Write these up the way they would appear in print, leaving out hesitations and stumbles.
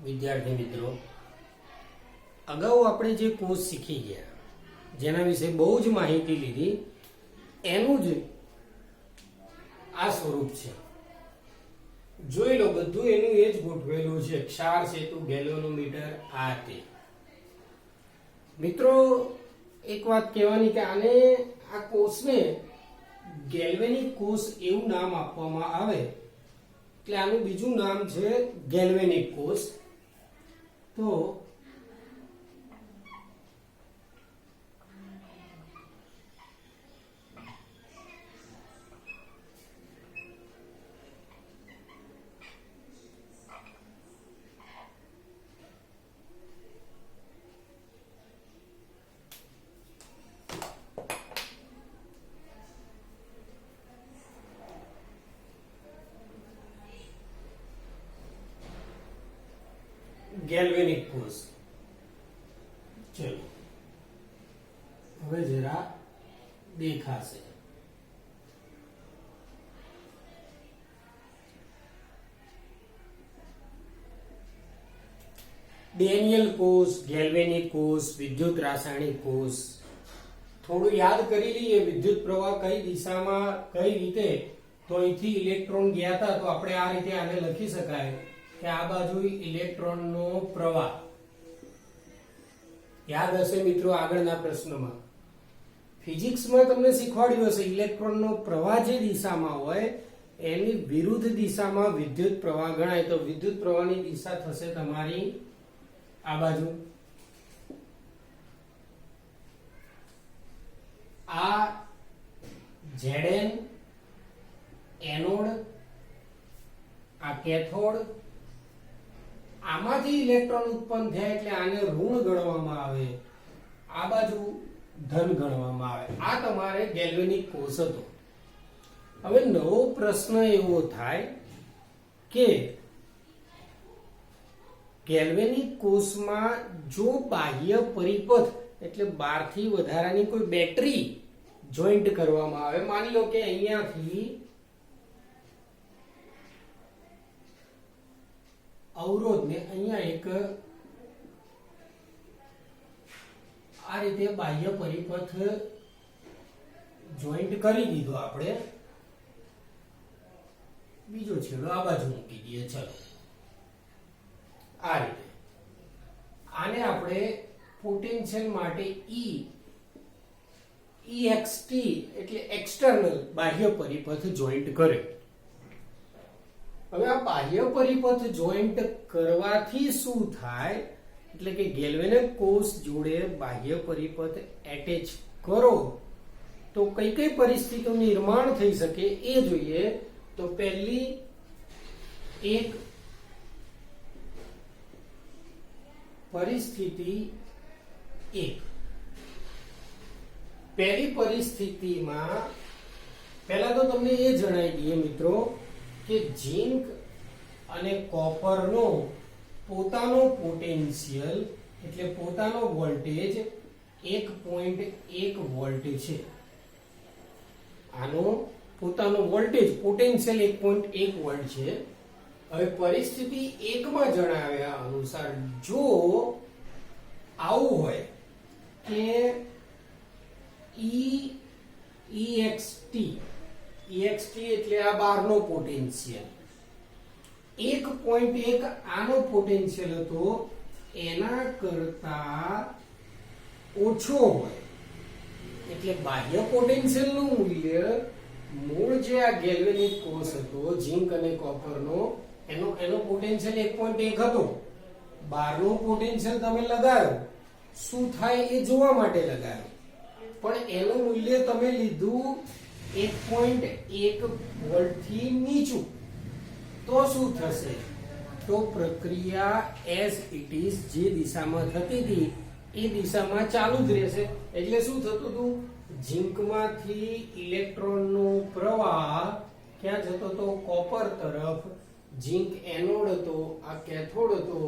વિદ્યાર્થી મિત્રો, અગાઉ આપણે જે કોર્સ શીખી ગયા, જેના વિશે બહુ જ માહિતી લીધી, એનું જ આ સ્વરૂપ છે. જોઈ લો, બધું એનું એ જ ગોઠવેલું છે. ક્ષાર સેતુ, ગેલ્વેનોમીટર, આ તે. મિત્રો, એક વાત કહેવાની કે આને આ કોર્સને ગેલ્વેનિક કોર્સ એવું નામ આપવામાં આવે એટલે આનું બીજું નામ છે ગેલ્વેનિક કોર્સ. તો ગેલ્વેનિક કોર્સ. ચલો હવે જરા દેખાશે. ડેનિયલ કોર્સ, ગેલ્વેનિક કોર્સ, વિદ્યુત રાસાયણિક કોર્સ. થોડું યાદ કરી લઈએ, વિદ્યુત પ્રવાહ કઈ દિશામાં કઈ રીતે. તો અહીંથી ઇલેક્ટ્રોન ગયા હતા, તો આપણે આ રીતે આને લખી શકાય કે આ બાજુ ઇલેક્ટ્રોનનો પ્રવાહ. યાદ હશે મિત્રો, આગળના પ્રશ્નમાં ફિઝિક્સમાં તમને શીખવાડ્યું હશે, ઇલેક્ટ્રોનનો પ્રવાહ જે દિશામાં હોય એની વિરુદ્ધ દિશામાં વિદ્યુત પ્રવાહ ગણાય. તો વિદ્યુત પ્રવાહની દિશા થશે તમારી આ બાજુ. આ Zn એનોડ, આ કેથોડ. આમાંથી ઇલેક્ટ્રોન ઉત્પન્ન થયા એટલે આને ઋણ ગણવામાં આવે, આ બાજુ ધન ગણવામાં આવે. આ તમારે ગેલ્વેનિક કોર્સ હતો. હવે નવો પ્રશ્ન એવો થાય કે ગેલ્વેનિક કોર્સમાં જો બાહ્ય પરિપથ એટલે 12 થી વધારાની કોઈ બેટરી જોઈન્ટ કરવામાં આવે, માની લો કે અહીંયાથી અવરોધ ને અહીંયા એક આ રીતે બાહ્ય પરિપથ જોઈન્ટ કરી દીધો, આપણે બીજો છેડો આ બાજુ મૂકી દઈએ. ચલો આ રીતે આને આપણે પોટેન્શિયલ માટે EXT એટલે એક્સટર્નલ બાહ્ય પરિપથ જોઈન્ટ કરે. હવે આ બાહ્ય પરિપથ જોઈન્ટ કરવાથી શું થાય એટલે કે ગેલ્વેનિક કોર્સ જોડે બાહ્ય પરિપથ એટેચ કરો તો કઈ કઈ પરિસ્થિતિનું નિર્માણ થઈ શકે એ જોઈએ. તો પહેલી એક પરિસ્થિતિ, પહેલી પરિસ્થિતિમાં પહેલા તો તમને એ જણાવી દઈએ મિત્રો કે ઝિંક અને કોપરનો પોતાનો પોટેન્શિયલ એટલે પોતાનો વોલ્ટેજ 1.1 વોલ્ટ છે. આનો પોતાનો વોલ્ટેજ પોટેન્શિયલ 1.1 વોલ્ટ છે. હવે પરિસ્થિતિ 1 માં જણાવ્યા અનુસાર જો આવું હોય કે EXT એટલે આ બહારનો પોટેન્શિયલ 1.1 આનો પોટેન્શિયલ હતો એના કરતા ઓછો હોય એટલે બાહ્ય પોટેન્શિયલ નું મૂલ્ય મૂળ જે આ ગેલ્વેનિક કોર્સ હતો ઝિંક અને કોપરનો એનો પોટેન્શિયલ 1.1 હતો. બહારનો પોટેન્શિયલ તમે લગાવ્યો, શું થાય એ જોવા માટે લગાવ્યો, પણ એનું મૂલ્ય તમે લીધું 1.1 વોલ્ટ થી નીચું. તો શું થશે? તો પ્રક્રિયા એઝ ઇટ ઇઝ જે દિશામાં થતી હતી એ દિશામાં ચાલુ જ રહેશે. એટલે શું થતું હતું? ઝિંકમાંથી ઇલેક્ટ્રોનનો પ્રવાહ ક્યાં જતો હતો? કોપર તરફ. ઝિંક એનોડ હતો, આ કેથોડ હતો.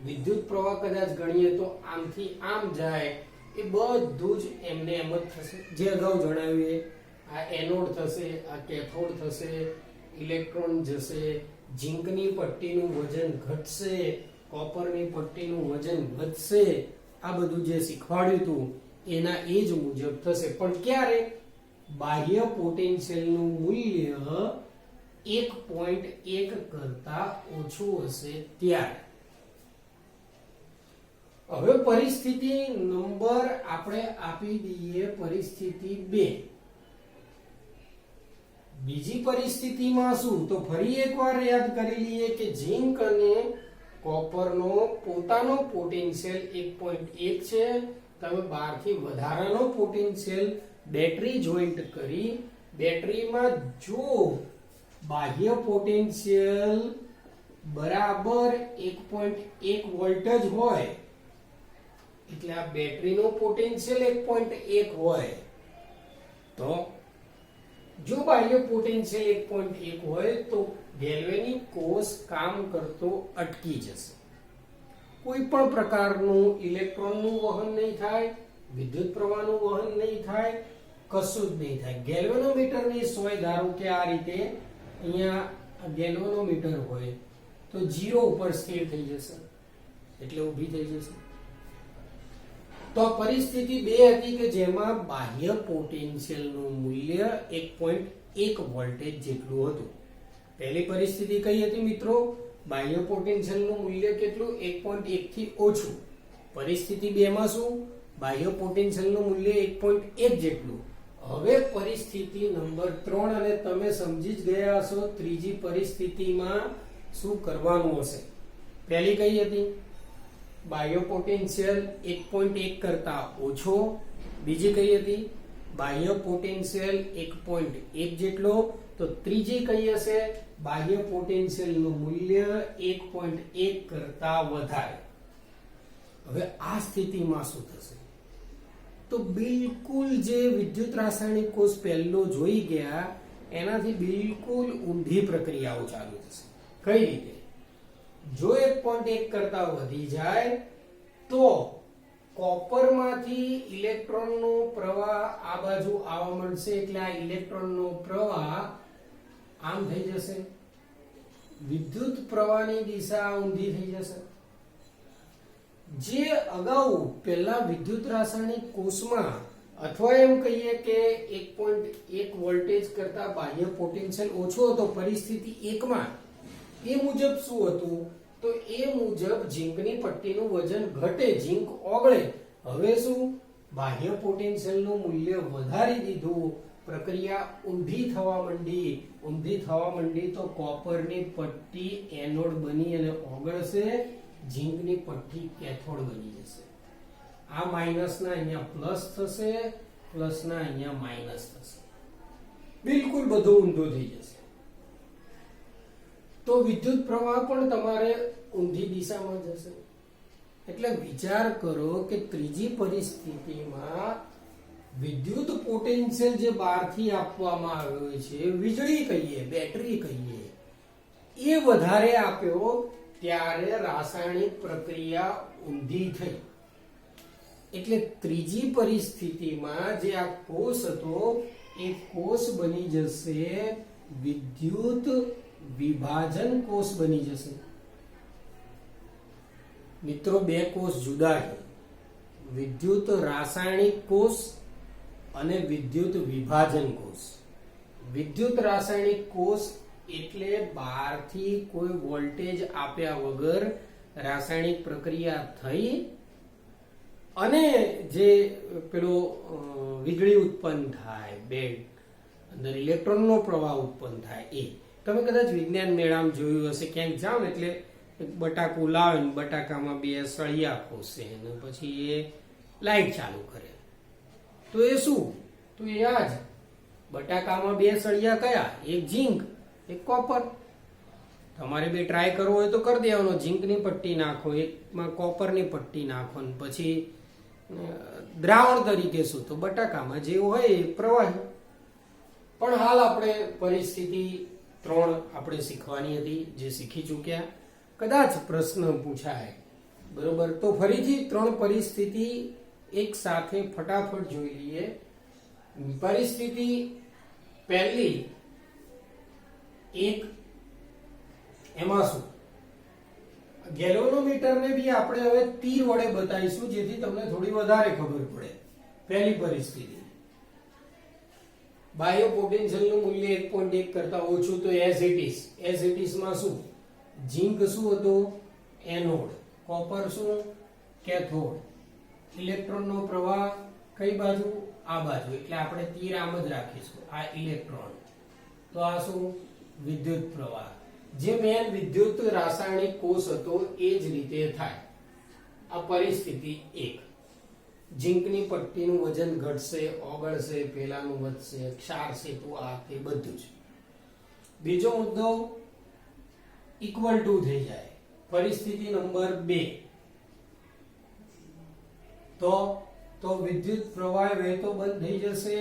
વિદ્યુત પ્રવાહ કદાચ ગણીએ તો આમથી આમ જાય, એ બધું જ એમને એમ જ થશે. જે અગાઉ જણાવ્યું આ એનોડ થશે, આ કેથોડ થશે, ઇલેક્ટ્રોન જશે, ઝિંકની પટ્ટીનું વજન ઘટશે કોપરની પટ્ટીનું વજન વધશે, આ બધું જે શીખવાડ્યું હતું એના એ જ મુજબ થશે. પણ ક્યારે? બાહ્ય પોટેન્શિયલનું મૂલ્ય 1.1 કરતા ઓછું હશે ત્યારે. હવે પરિસ્થિતિ નંબર આપણે આપી દઈએ પરિસ્થિતિ 2. બીજી પરિસ્થિતિમાં શું? તો ફરી એકવાર યાદ કરી લઈએ કે ઝીંક અને કોપરનો પોતાનો પોટેન્શિયલ 1.1 છે. તમે બહારથી વધારાનો પોટેન્શિયલ બેટરી જોઈન્ટ કરી, બેટરીમાં જો બાહ્ય પોટેન્શિયલ બરાબર 1.1 વોલ્ટ જ હોય, એટલે આ બેટરીનો પોટેન્શિયલ 1.1 હોય, તો જો બાહ્ય પોટેન્શિયલ 1.1 હોય તો ગેલ્વેનિક કોષ કામ કરતો અટકી જશે. કોઈ પણ પ્રકારનું ઇલેક્ટ્રોનનું વહન નહીં થાય, વિદ્યુત પ્રવાહનું વહન નહીં થાય, કશું જ નહીં થાય. ગેલ્વેનોમીટરની સોય ધારો કે આ રીતે અહીંયા ગેલ્વેનોમીટર હોય તો 0 ઉપર સ્થિર થઈ જશે, એટલે ઊભી થઈ જશે. તો પરિસ્થિતિ 2 હતી કે જેમાં બાહ્ય પોટેન્શિયલનું મૂલ્ય 1.1 વોલ્ટેજ જેટલું હતું. પહેલી પરિસ્થિતિ કઈ હતી મિત્રો? બાહ્ય પોટેન્શિયલનું મૂલ્ય કેટલું? 1.1 થી ઓછું. પરિસ્થિતિ 2 માં શું? બાહ્ય પોટેન્શિયલનું મૂલ્ય 1.1 જેટલું. હવે પરિસ્થિતિ નંબર 3, અને તમે સમજી જ ગયા હશો ત્રીજી પરિસ્થિતિમાં શું કરવાનું હશે. પહેલી કઈ હતી? બાહ્ય પોટેન્શિયલ 1.1 કરતા ઓછો. બીજી કઈ હતી? બાહ્ય પોટેન્શિયલ 1.1 જેટલો. તો ત્રીજી કઈ હશે? બાહ્ય પોટેન્શિયલનું મૂલ્ય 1.1 કરતા વધારે. હવે આ સ્થિતિમાં શું થશે? તો બિલકુલ જે વિદ્યુત રાસાયણિક કોષ પહેલો જોઈ ગયા એનાથી બિલકુલ ઊંધી પ્રક્રિયાઓ ચાલુ થશે. કઈ રીતે? જો 1.1 કરતા વધી જાય તો કોપરમાંથી ઇલેક્ટ્રોનનો પ્રવાહ આ બાજુ આવવા મળશે, એટલે આ ઇલેક્ટ્રોનનો પ્રવાહ આમ થઈ જશે, વિદ્યુત પ્રવાહની દિશા ઊંધી થઈ જશે. જે અગાઉ પહેલા વિદ્યુત રાસાયણિક કોષમાં અથવા એમ કહીએ કે 1.1 વોલ્ટેજ કરતા બાહ્ય પોટેન્શિયલ ઓછો હતો પરિસ્થિતિ 1 માં, એ મુજબ શું હતું? તો એ મુજબ ઝીંકની પટ્ટીનું વજન ઘટે, ઝીંક ઓગળે. હવે શું? બાહ્ય પોટેન્શિયલનું મૂલ્ય વધારી દીધું, પ્રક્રિયા ઊંધી થવા માંડી. ઊંધી થવા માંડી તો કોપરની પટ્ટી એનોડ બની અને ઓગળશે, ઝીંકની પટ્ટી કેથોડ બની જશે. આ માઈનસ ના અહીંયા પ્લસ થશે, પ્લસ ના અહીંયા માઈનસ થશે. બિલકુલ બધું ઊંધું થઈ જશે. તો વિદ્યુત પ્રવાહ પણ તમારે ઊંધી દિશામાં જશે. એટલે વિચાર કરો કે ત્રીજી પરિસ્થિતિમાં વિદ્યુત પોટેન્શિયલ જે બહારથી આપવામાં આવ્યો છે, વીજળી કહીએ, બેટરી કહીએ, એ વધારે આપ્યો ત્યારે રાસાયણિક પ્રક્રિયા ઊંધી થઈ. એટલે ત્રીજી પરિસ્થિતિમાં જે આ કોષ હતો એ કોષ બની જશે વિદ્યુત વિભાજન કોષ બની જશે. મિત્રો, બે કોષ જુદા છે, વિદ્યુત રાસાયણિક કોષ અને વિદ્યુત વિભાજન કોષ. વિદ્યુત રાસાયણિક કોષ એટલે બહારથી કોઈ વોલ્ટેજ આપ્યા વગર રાસાયણિક પ્રક્રિયા થઈ અને જે પેલો વીજળી ઉત્પન્ન થાય, બેડ અંદર ઇલેક્ટ્રોનનો પ્રવાહ ઉત્પન્ન થાય. એ તમે કદાચ વિજ્ઞાન મેળામાં જોયું હશે, ક્યાંક જાઓ એટલે બટાકું લાવે ને બટાકામાં બે સળિયા ખોસે અને પછી એ લાઈટ ચાલુ કરે. તો એ શું? તો એ આ જ બટાકામાં બે સળિયા કયા? એક ઝીંક, એક કોપર. તમારે બે ટ્રાય કરવો હોય તો કરી દેવાનો. ઝીંકની પટ્ટી નાખો, એકમાં કોપરની પટ્ટી નાખો, ને પછી દ્રાવણ તરીકે શું? તો બટાકામાં જે હોય એ પ્રવાહી. પણ હાલ આપણે પરિસ્થિતિ 3 આપણે શીખવાની હતી, જે શીખી ચૂક્યા. કદાચ પ્રશ્ન પૂછાય, બરોબર? તો ફરીથી 3 પરિસ્થિતિ એક સાથે ફટાફટ જોઈ લઈએ. પરિસ્થિતિ પહેલી, એક, એમાં શું? ગેલ્વેનોમીટરને બી આપણે હવે તીર વડે બતાવીશું જેથી તમને થોડી વધારે ખબર પડે. પહેલી પરિસ્થિતિ, બાહ્ય પોટેન્શિયલનું મૂલ્ય 1.1 કરતા ઓછું તો એઝ ઇટ ઇઝ માં શું? ઝિંક શું હતું? એનોડ. કોપર શું? કેથોડ. ઇલેક્ટ્રોનનો પ્રવાહ કઈ બાજુ? આ બાજુ. એટલે આપણે તીર આમ જ રાખીશું. આ ઇલેક્ટ્રોન, તો આ શું? વિદ્યુત પ્રવાહ. જે મેન વિદ્યુત રાસાયણિક કોષ હતો એ જ રીતે થાય. આ પરિસ્થિતિ 1. ઝિંકની પટ્ટીનું વજન ઘટશે, ઓગળશે, પેલાનું વધશે, ક્ષાર સેતુ આ તે બધું જ. બીજો મુદ્દો ઇક્વલ ટુ થઈ જાય. પરિસ્થિતિ નંબર 2. તો વિદ્યુત પ્રવાહ વહેતો બંધ થઈ જશે,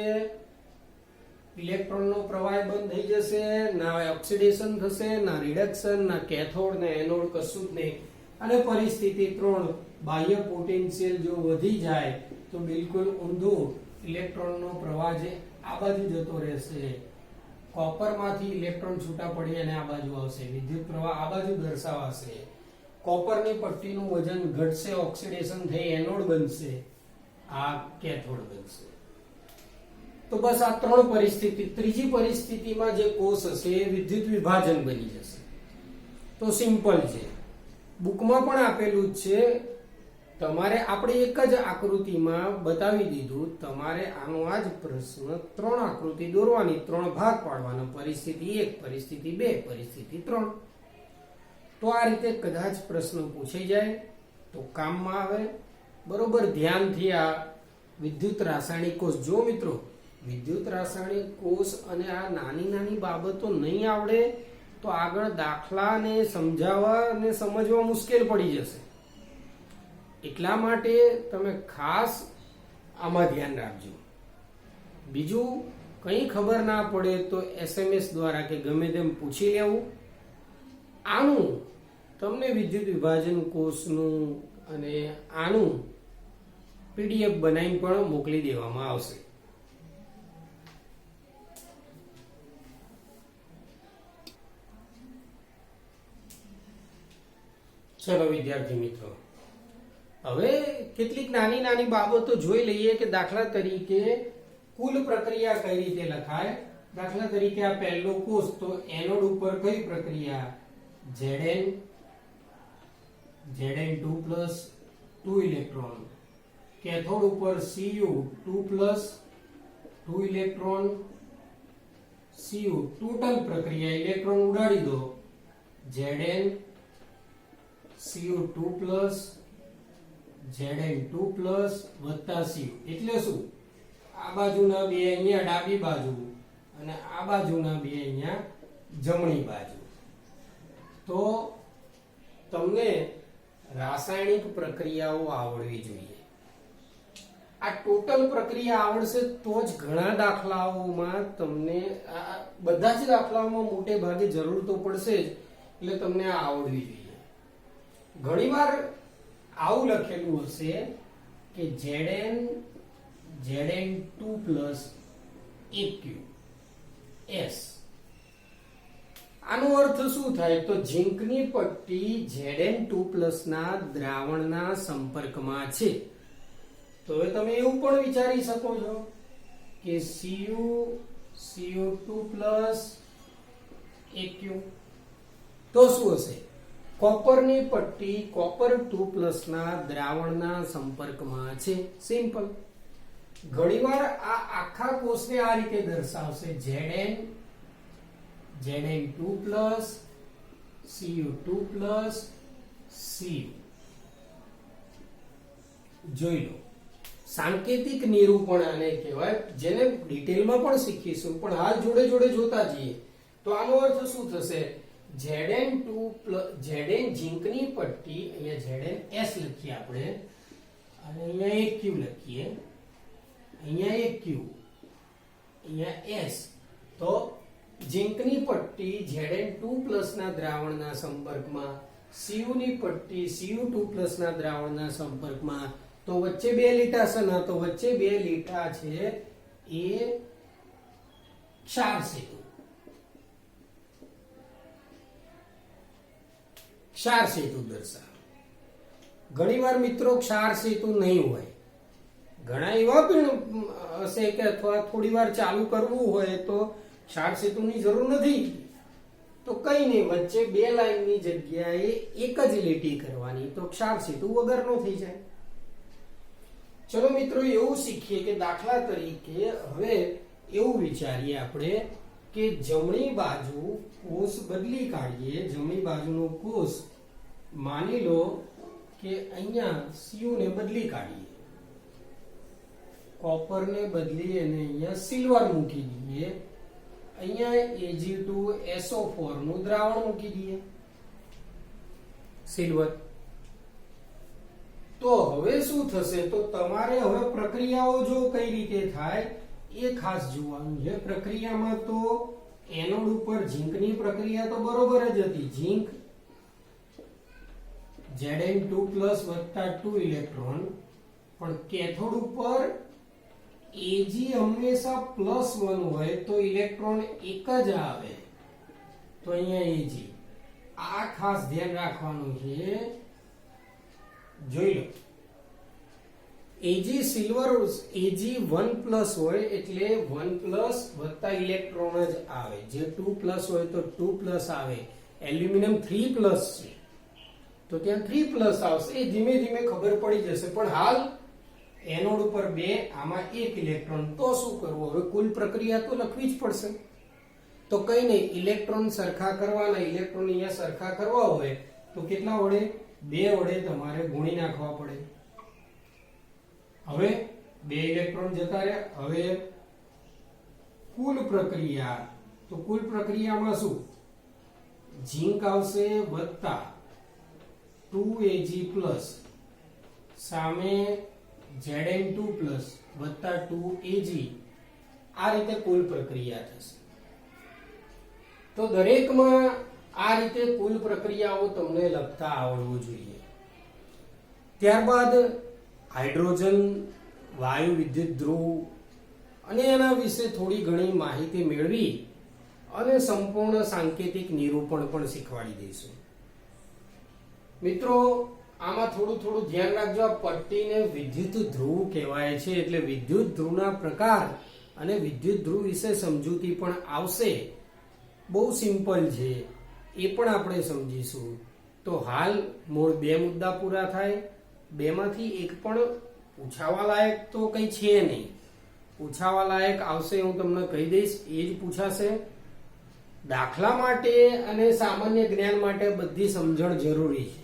ઇલેક્ટ્રોનનો પ્રવાહ બંધ થઈ જશે, ના ઓક્સિડેશન થશે, ના રિડક્શન, ના કેથોડ, ના એનોડ, કશું જ નહીં. અને પરિસ્થિતિ 3, બાહ્ય પોટેન્શિયલ જો વધી જાય તો બિલકુલ ઊંધું, ઇલેક્ટ્રોનનો પ્રવાહ જે આ બાજુ જતો રહેશે, કોપરમાંથી ઇલેક્ટ્રોન છૂટા પડી અને આ બાજુ આવશે, વિદ્યુત પ્રવાહ આ બાજુ દર્શાવાશે, કોપરની પટ્ટીનું વજન ઘટશે, ઓક્સિડેશન થઈ એનોડ બનશે, આ કેથોડ બનશે. તો બસ આ 3 પરિસ્થિતિ. ત્રીજી પરિસ્થિતિમાં જે કોષ હશે એ વિદ્યુત વિભાજન બની જશે. તો સિમ્પલ છે, બુકમાં પણ આપેલું જ છે. તમારે આપણે એક જ આકૃતિમાં બતાવી દીધું. તમારે આનો આ જ પ્રશ્ન 3 આકૃતિ દોરવાની, 3 ભાગ પાડવાનો. પરિસ્થિતિ 1, પરિસ્થિતિ 2, પરિસ્થિતિ 3. તો આ રીતે કદાચ પ્રશ્ન પૂછાઈ જાય તો કામમાં આવે. બરોબર ધ્યાનથી આ વિદ્યુત રાસાયણિક કોષ જો મિત્રો, વિદ્યુત રાસાયણિક કોષ અને આ નાની નાની બાબતો નહીં આવડે તો આગળ દાખલાને સમજાવવા અને સમજવા મુશ્કેલ પડી જશે. એટલા માટે તમે ખાસ આમાં ધ્યાન રાખજો. બીજું કંઈ ખબર ના પડે તો SMS દ્વારા કે ગમે તેમ પૂછી લેવું. આનું તમને વિદ્યુત વિભાજન કોષનું અને આનું PDF બનાવીને પણ મોકલી દેવામાં આવશે. ચલો વિદ્યાર્થી મિત્રો, હવે કેટલીક નાની નાની બાબતો જોઈ લઈએ કે દાખલા તરીકે કુલ પ્રક્રિયા કઈ રીતે લખાય. દાખલા તરીકે આ પહેલો કોષ, તો એનોડ ઉપર કઈ પ્રક્રિયા? Zn2+ 2 electron. કેથોડ ઉપર Cu2+ 2 ઇલેક્ટ્રોન. Cu ટોટલ પ્રક્રિયા, ઇલેક્ટ્રોન ઉડાડી દો. Zn Cu2+ Zn2+ વત્તા Cu એટલે શું? આ બાજુના બે અહીંયા ડાબી બાજુ અને આ બાજુના બે અહીંયા જમણી બાજુ. તો તમને રાસાયણિક પ્રક્રિયાઓ આવડવી જોઈએ. આ ટોટલ પ્રક્રિયા આવડશે તો જ ઘણા દાખલાઓમાં તમને, બધા જ દાખલાઓમાં મોટે ભાગે જરૂર તો પડશે જ, એટલે તમને આ આવડવી જોઈએ. ઘણીવાર આવું લખેલું હશે કે Zn2+ 1Q(S). આનો અર્થ શું થાય? તો ઝિંકની પટ્ટી Zn2+ ના દ્રાવણના સંપર્કમાં છે. તો હવે તમે એવું પણ વિચારી શકો છો કે Cu2+ 1Q. તો શું હશે? કોપરની પટ્ટી Copper2+ ના દ્રાવણના સંપર્કમાં છે. સિમ્પલ. ઘણીવાર આ આખા કોષને આ રીતે દર્શાવશે, Zn2+, Cu2+, Cu. જોઈ લો, સાંકેતિક નિરૂપણ આને કહેવાય, જેને ડિટેલમાં પણ શીખીશું, પણ હાલ જોડે જોડે જોતા જઈએ. તો આનો અર્થ શું થશે? Zn ઝિંકની પટ્ટી, અહીંયા Zns લખીએ આપણે, અને અહીંયા 1Q લખીએ, અહીંયા 1Q, અહીંયા S. તો ઝિંકની પટ્ટી Zn2+ ના દ્રાવણના સંપર્કમાં, Cu ની પટ્ટી Cu2+ ના દ્રાવણના સંપર્કમાં. તો વચ્ચે બે લીટા છે ને, તો વચ્ચે બે લીટા છે એ ક્ષાર સેતુ. ક્ષાર સેતુ દર્શાવે. ઘણીવાર મિત્રો ક્ષાર સેતુ નહીં હોય, ઘણા એવા પણ હશે કે અથવા થોડી વાર ચાલુ કરવું હોય તો ક્ષાર સેતુની જરૂર નથી, તો કઈ નહીં, વચ્ચે બે લાઈનની જગ્યાએ એક જ લીટી કરવાની, તો ક્ષાર સેતુ વગરનો થઈ જાય. ચલો મિત્રો એવું શીખીએ કે દાખલા તરીકે હવે એવું વિચારીએ આપણે કે જમણી બાજુ કોષ બદલી કાઢીએ. જમણી બાજુનો કોષ માની લો કે અહીંયા Cu ને બદલી કાઢીએ, કોપર ને બદલી અને અહીંયા સિલ્વર મૂકી દઈએ, અહીંયા Ag2SO4 નું દ્રાવણ મૂકી દઈએ, સિલ્વર. તો હવે શું થશે? તો તમારે હવે પ્રક્રિયાઓ જો કઈ રીતે થાય એ ખાસ જોવાનું છે. પ્રક્રિયામાં તો એનોડ ઉપર ઝીંકની પ્રક્રિયા તો બરોબર જ હતી, ઝીંક Zn2+ + 2 ઇલેક્ટ્રોન, પણ કેથોડ ઉપર Ag હંમેશા +1 હોય તો ઇલેક્ટ્રોન એક જ આવે, તો અહીંયા Ag. આ ખાસ ધ્યાન રાખવાનું છે. જોઈ લો, Ag સિલ્વર Ag1+ હોય એટલે 1+ વત્તા ઇલેક્ટ્રોન જ આવે, જે 2+ હોય તો 2+ આવે. એલ્યુમિનિયમ 3+ છે તો ત્યાં 3+ આવશે. એ ધીમે ધીમે ખબર પડી જશે, પણ હાલ એનોડ ઉપર 2, આમાં 1 ઇલેક્ટ્રોન. તો શું કરવું? હવે કુલ પ્રક્રિયા તો લખવી જ પડશે. તો કઈ નહીં, ઇલેક્ટ્રોન સરખા કરવાના. ઇલેક્ટ્રોન અહીંયા સરખા કરવા હોય તો કેટલા વડે? 2 વડે તમારે ગુણી નાખવા પડે. હવે 2 ઇલેક્ટ્રોન જતા રહ્યા. હવે કુલ પ્રક્રિયા, તો કુલ પ્રક્રિયામાં શું? ઝીંક આવશે વત્તા 2Ag+ સામે Zn2+ વત્તા 2Ag. આ રીતે કુલ પ્રક્રિયા થશે. તો દરેકમાં આ રીતે કુલ પ્રક્રિયાઓ તમને લખતા આવડવું જોઈએ. ત્યારબાદ હાઇડ્રોજન વાયુ વિદ્યુત ધ્રુવ અને એના વિશે થોડી ઘણી માહિતી મેળવી અને સંપૂર્ણ સાંકેતિક નિરૂપણ પણ શીખવાડી દઈશું. મિત્રો આમાં થોડું ધ્યાન રાખજો. આ પટ્ટીને વિદ્યુત ધ્રુવ કહેવાય છે, એટલે વિદ્યુત ધ્રુવના પ્રકાર અને વિદ્યુત ધ્રુવ વિશે સમજૂતી પણ આવશે. બહુ સિમ્પલ છે, એ પણ આપણે સમજીશું. તો હાલ મૂળ 2 મુદ્દા પૂરા થાય. 2 માંથી એક પણ પૂછાવા લાયક તો કઈ છે નહીં. પૂછાવા લાયક આવશે, હું તમને કહી દઈશ, એ જ પૂછાશે. દાખલા માટે અને સામાન્ય જ્ઞાન માટે બધી સમજણ જરૂરી છે.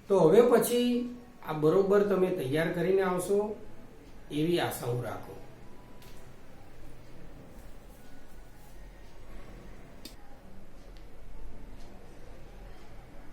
તો હવે પછી આ બરોબર તમે તૈયાર કરીને આવશો એવી આશા હું રાખું.